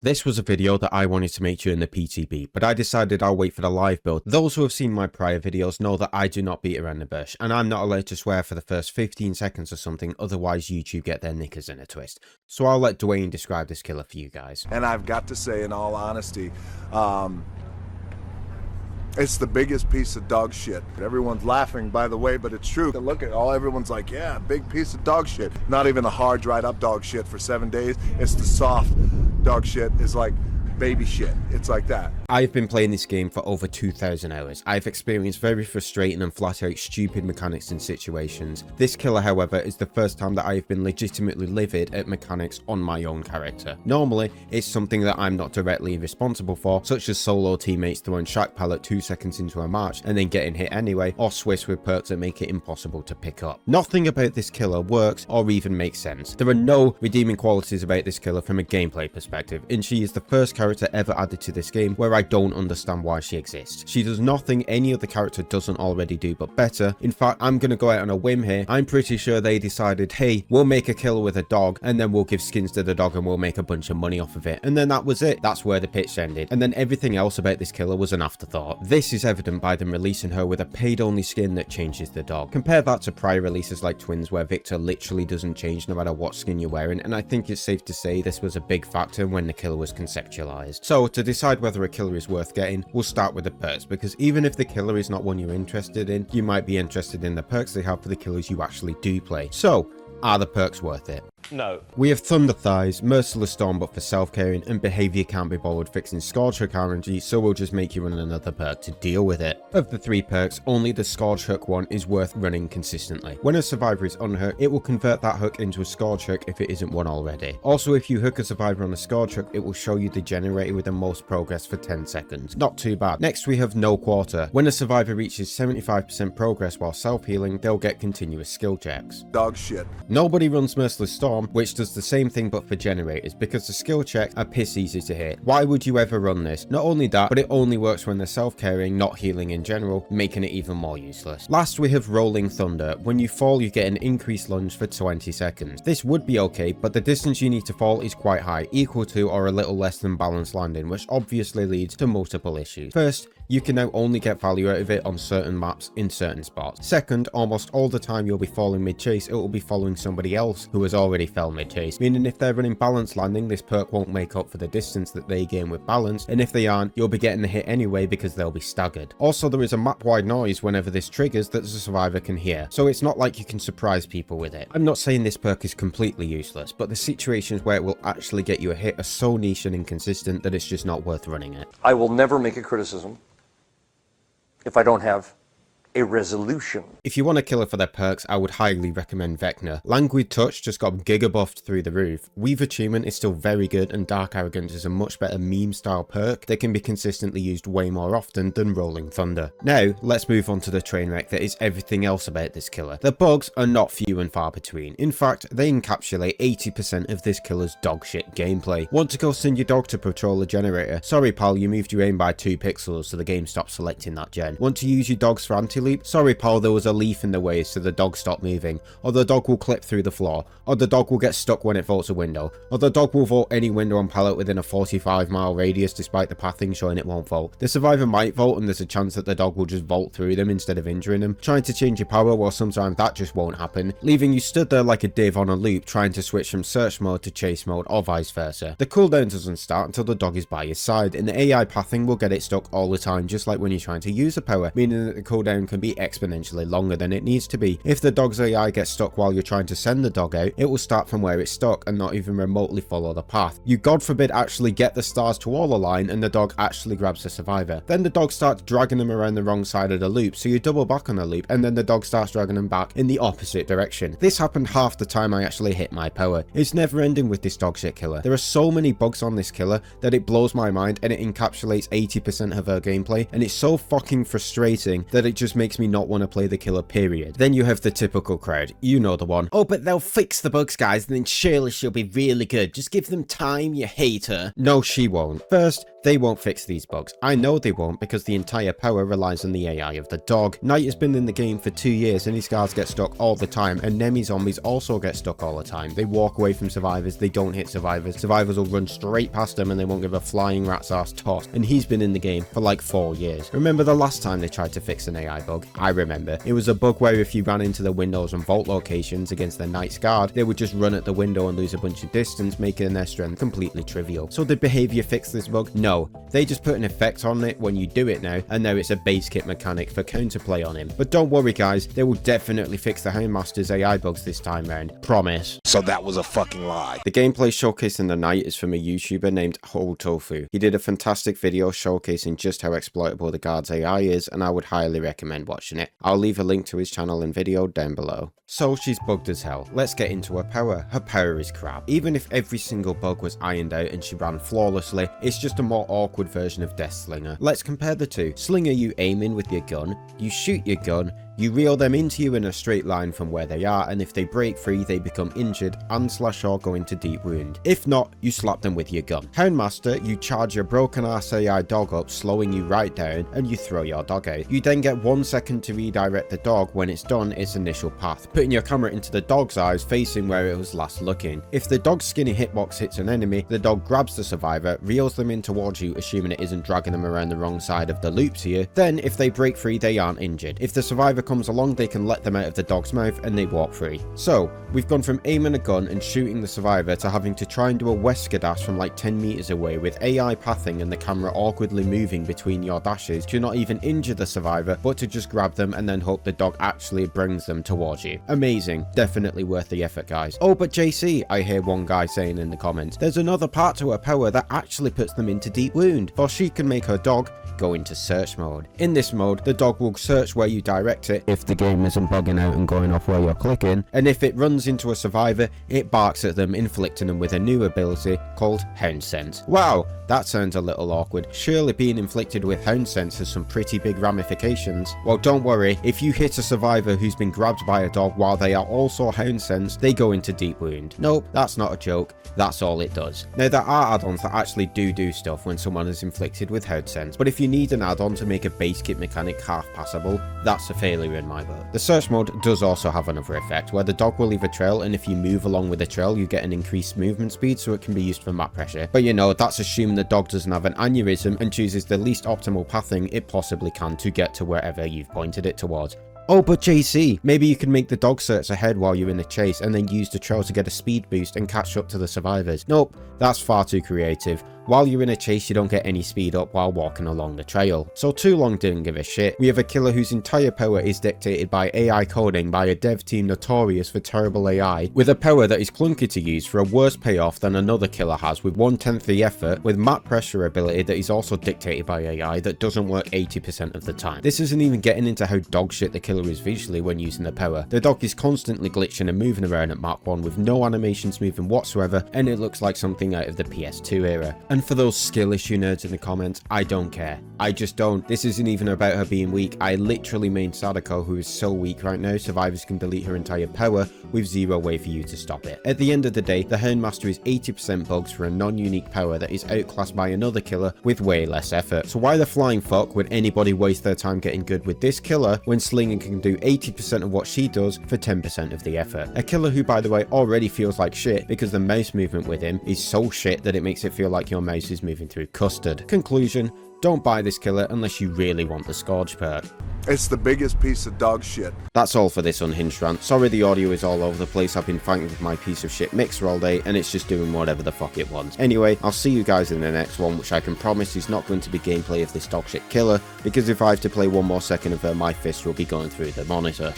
This was a video that I wanted to make during the PTB, but I decided I'll wait for the live build. Those who have seen my prior videos know that I do not beat around the bush, and I'm not allowed to swear for the first 15 seconds or something, otherwise YouTube get their knickers in a twist. So I'll let Dwayne describe this killer for you guys. And I've got to say, in all honesty, it's the biggest piece of dog shit. Everyone's laughing, by the way, but it's true. Look at all, everyone's like, yeah, big piece of dog shit. Not even a hard, dried up dog shit for 7 days. It's the soft dog shit. It's like baby shit. It's like that. I've been playing this game for over 2,000 hours. I've experienced very frustrating and flat out stupid mechanics and situations. This killer, however, is the first time that I've been legitimately livid at mechanics on my own character. Normally, it's something that I'm not directly responsible for, such as solo teammates throwing shack pallet 2 seconds into a match and then getting hit anyway, or Swiss with perks that make it impossible to pick up. Nothing about this killer works or even makes sense. There are no redeeming qualities about this killer from a gameplay perspective, and she is the first character ever added to this game where I don't understand why she exists. She does nothing any other character doesn't already do, but better. In fact, I'm gonna go out on a whim here. I'm pretty sure they decided, hey, we'll make a killer with a dog, and then we'll give skins to the dog and we'll make a bunch of money off of it. And then that was it. That's where the pitch ended. And then everything else about this killer was an afterthought. This is evident by them releasing her with a paid-only skin that changes the dog. Compare that to prior releases like Twins, where Victor literally doesn't change no matter what skin you're wearing, and I think it's safe to say this was a big factor when the killer was conceptualized. So to decide whether a killer is worth getting, we'll start with the perks, because even if the killer is not one you're interested in, you might be interested in the perks they have for the killers you actually do play. So, are the perks worth it? No. We have Thunder Thighs, Merciless Storm but for self-caring, and Behavior Can't Be Bothered fixing Scourge Hook RNG, so we'll just make you run another perk to deal with it. Of the 3 perks, only the Scourge Hook one is worth running consistently. When a survivor is unhooked, it will convert that hook into a Scourge Hook if it isn't one already. Also, if you hook a survivor on a Scourge Hook, it will show you the generator with the most progress for 10 seconds. Not too bad. Next we have No Quarter. When a survivor reaches 75% progress while self-healing, they'll get continuous skill checks. Dog shit. Nobody runs Merciless Storm, which does the same thing but for generators, because the skill checks are piss easy to hit. Why would you ever run this? Not only that, but it only works when they're self-caring, not healing in general, making it even more useless. Last we have Rolling Thunder. When you fall, you get an increased lunge for 20 seconds. This would be okay, but the distance you need to fall is quite high, equal to or a little less than balanced landing, which obviously leads to multiple issues. First, you can now only get value out of it on certain maps in certain spots. Second, almost all the time you'll be falling mid-chase, it will be following somebody else who has already fell mid-chase, meaning if they're running balanced landing, this perk won't make up for the distance that they gain with balance, and if they aren't, you'll be getting the hit anyway because they'll be staggered. Also, there is a map-wide noise whenever this triggers that the survivor can hear, so it's not like you can surprise people with it. I'm not saying this perk is completely useless, but the situations where it will actually get you a hit are so niche and inconsistent that it's just not worth running it. I will never make a criticism if I don't have a resolution. If you want a killer for their perks, I would highly recommend Vecna. Languid Touch just got giga buffed through the roof. Weave Achievement is still very good, and Dark Arrogance is a much better meme style perk that can be consistently used way more often than Rolling Thunder. Now, let's move on to the train wreck that is everything else about this killer. The bugs are not few and far between. In fact, they encapsulate 80% of this killer's dogshit gameplay. Want to go send your dog to patrol a generator? Sorry pal, you moved your aim by 2 pixels so the game stopped selecting that gen. Want to use your dogs for anti-loop? Sorry pal, there was a leaf in the way so the dog stopped moving, or the dog will clip through the floor, or the dog will get stuck when it vaults a window, or the dog will vault any window on pallet within a 45-mile radius despite the pathing showing it won't vault. The survivor might vault and there's a chance that the dog will just vault through them instead of injuring them. Trying to change your power, well sometimes that just won't happen, leaving you stood there like a div on a loop trying to switch from search mode to chase mode or vice versa. The cooldown doesn't start until the dog is by your side, and the AI pathing will get it stuck all the time, just like when you're trying to use a power, meaning that the cooldown can be exponentially longer than it needs to be. If the dog's AI gets stuck while you're trying to send the dog out, it will start from where it's stuck and not even remotely follow the path. You god forbid actually get the stars to all align and the dog actually grabs the survivor. Then the dog starts dragging them around the wrong side of the loop, so you double back on the loop and then the dog starts dragging them back in the opposite direction. This happened half the time I actually hit my power. It's never ending with this dog shit killer. There are so many bugs on this killer that it blows my mind, and it encapsulates 80% of her gameplay, and it's so fucking frustrating that it just makes me not want to play the killer, period. Then you have the typical crowd, you know the one. Oh, but they'll fix the bugs, guys, and then surely she'll be really good. Just give them time, you hater. No, she won't. First, they won't fix these bugs. I know they won't because the entire power relies on the AI of the dog. Knight has been in the game for 2 years and his guards get stuck all the time, and Nemi zombies also get stuck all the time. They walk away from survivors, they don't hit survivors. Survivors will run straight past them and they won't give a flying rat's ass toss, and he's been in the game for like 4 years. Remember the last time they tried to fix an AI bug? I remember. It was a bug where if you ran into the windows and vault locations against the Knight's guard, they would just run at the window and lose a bunch of distance, making their strength completely trivial. So did behavior fix this bug? No. They just put an effect on it when you do it now, and now it's a base kit mechanic for counterplay on him. But don't worry guys, they will definitely fix the Houndmaster's AI bugs this time round. Promise. So that was a fucking lie. The gameplay showcasing the Knight is from a YouTuber named Tofu. He did a fantastic video showcasing just how exploitable the guard's AI is, and I would highly recommend watching it. I'll leave a link to his channel and video down below. So she's bugged as hell. Let's get into her power. Her power is crap. Even if every single bug was ironed out and she ran flawlessly, it's just a more awkward version of Death Slinger. Let's compare the two. Slinger, you aim in with your gun, you shoot your gun, you reel them into you in a straight line from where they are, and if they break free, they become injured and / or go into deep wound. If not, you slap them with your gun. Houndmaster, you charge your broken ass AI dog up, slowing you right down, and you throw your dog out. You then get 1 second to redirect the dog when it's done its initial path, putting your camera into the dog's eyes facing where it was last looking. If the dog's skinny hitbox hits an enemy, the dog grabs the survivor, reels them in towards you, assuming it isn't dragging them around the wrong side of the loops here. Then, if they break free, they aren't injured. If the survivor comes along, they can let them out of the dog's mouth and they walk free. So, we've gone from aiming a gun and shooting the survivor to having to try and do a Wesker dash from like 10 meters away with AI pathing and the camera awkwardly moving between your dashes to not even injure the survivor, but to just grab them and then hope the dog actually brings them towards you. Amazing. Definitely worth the effort, guys. Oh, but JC, I hear one guy saying in the comments, there's another part to her power that actually puts them into deep wound, for she can make her dog go into search mode. In this mode, the dog will search where you direct it if the game isn't bugging out and going off where you're clicking, and if it runs into a survivor, it barks at them, inflicting them with a new ability called Hound Sense. Wow, that sounds a little awkward. Surely being inflicted with Hound Sense has some pretty big ramifications. Well, don't worry, if you hit a survivor who's been grabbed by a dog while they are also Hound Sense, they go into deep wound. Nope, that's not a joke. That's all it does. Now, there are add-ons that actually do stuff when someone is inflicted with Hound Sense, but if you need an add-on to make a base kit mechanic half passable, that's a failure in my book. The search mode does also have another effect, where the dog will leave a trail, and if you move along with the trail, you get an increased movement speed, so it can be used for map pressure. But you know, that's assuming the dog doesn't have an aneurysm and chooses the least optimal pathing it possibly can to get to wherever you've pointed it towards. Oh, but JC, maybe you can make the dog search ahead while you're in the chase and then use the trail to get a speed boost and catch up to the survivors. Nope, that's far too creative. While you're in a chase, you don't get any speed up while walking along the trail. So Too Long didn't give a shit. We have a killer whose entire power is dictated by AI coding by a dev team notorious for terrible AI, with a power that is clunky to use for a worse payoff than another killer has with 1/10 the effort, with map pressure ability that is also dictated by AI that doesn't work 80% of the time. This isn't even getting into how dog shit the killer is visually when using the power. The dog is constantly glitching and moving around at Mach 1 with no animations moving whatsoever, and it looks like something out of the PS2 era. And for those skill issue nerds in the comments, I don't care. I just don't. This isn't even about her being weak. I literally main Sadako, who is so weak right now, survivors can delete her entire power with zero way for you to stop it. At the end of the day, the Houndmaster is 80% bugs for a non-unique power that is outclassed by another killer with way less effort. So why the flying fuck would anybody waste their time getting good with this killer when Slinger can do 80% of what she does for 10% of the effort? A killer who, by the way, already feels like shit because the mouse movement with him is so shit that it makes it feel like your mouse is moving through custard. Conclusion, don't buy this killer unless you really want the Scourge perk. It's the biggest piece of dog shit. That's all for this unhinged rant. Sorry the audio is all over the place. I've been fighting with my piece of shit mixer all day and it's just doing whatever the fuck it wants. Anyway, I'll see you guys in the next one, which I can promise is not going to be gameplay of this dog shit killer, because if I have to play one more second of her, my fist will be going through the monitor.